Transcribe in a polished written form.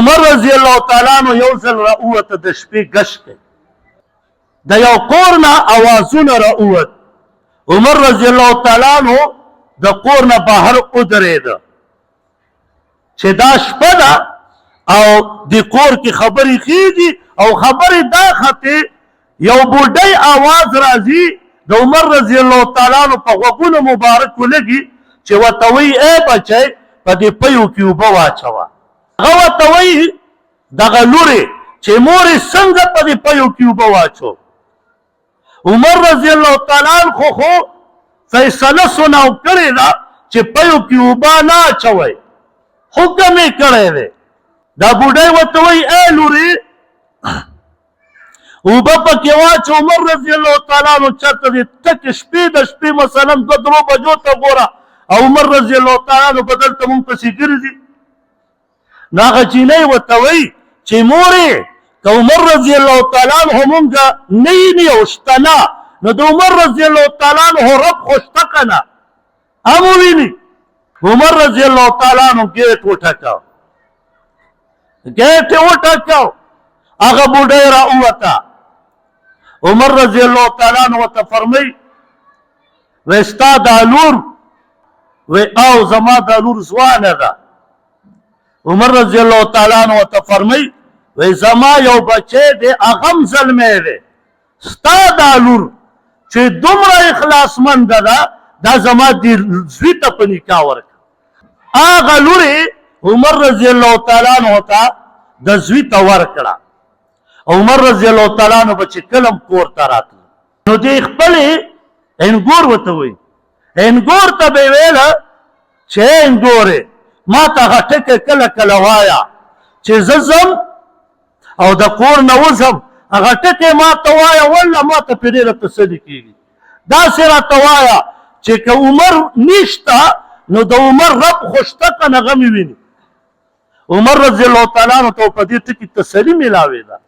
عمر رضی الله تعالی عنہ یو ځل راووته د شپې ګشت کوي د یو کور نه اوازونه راووت عمر رضی الله تعالی عنہ د کور نه بهر ودرېده چې دا شپه ده او د کور کې خبرې کېږي او خبرې دا خطې یو بوډۍ آواز راځي د عمر رضی الله تعالی عنہ په غوږونو مبارک ولګي چې ورته وایي ای بچی په دې پیو کې اوبه واچوه هغه ورته وایي دغه لورې چې مورې څنګه په دې پیو کې اوبه واچو عمر رضی الله تعالی عنہ خو فیصله سناو کړې ده چې پیو کې اوبه نه اچوئ حکم یې کړی دی دا بوډۍ ورته وایي ای لورې اوبه پکې واچو عمر رضی الله تعالی عنہ چېرته دې تکې شپې د شپې مثلا 2-3 بجو ته ګوره او عمر رضی الله تعالی عنہ به دلته مونږ پسې ګرځي نو هغه جینۍ ورته وایي چې مورې که عمر رضی الله تعالی عنہ مونږ نه ویني او شته نه نو د عمر رضی الله تعالی عنہ رب خو شته که نه هم وویني عمر رضی الله تعالی عنہ ګیټ وټکاو ګیټ یې وټکاو هغه بوډۍ راووته عمر رضی الله تعالی عنہ ورته فرمایي وایي ستا دا لور وی او زما دا لور ځوانه ده عمر رضی الله تعالی عنہ ورته فرمایي وی زما یو بچی دی هغه هم زلمی دی ستا دا لور چې دومره اخلاصمنده ده دا زما دې زوی ته په نکاح ورکړه هغه لورې عمر رضی الله تعالی عنہ ته د زوی ته ورکړه عمر رضی الله تعالی عنہ به چې کلم کور ته راتله نو دې خپلې انګور ورته وایي انګور ته به یې ویله چې انګورې ما ته هغه ټکې کله کله وایه چې زه ځم او د کور نه وځم هغه ټکې ما ته وایه والله ما ته پرې ډېره تسلي کېږي داسې راته وایه چې که عمر نشته نو د عمر رب خو شته که نه هغه مې ویني عمر رضی الله تعالی عنہ ته په دې ټکي تسلي میلاوې ده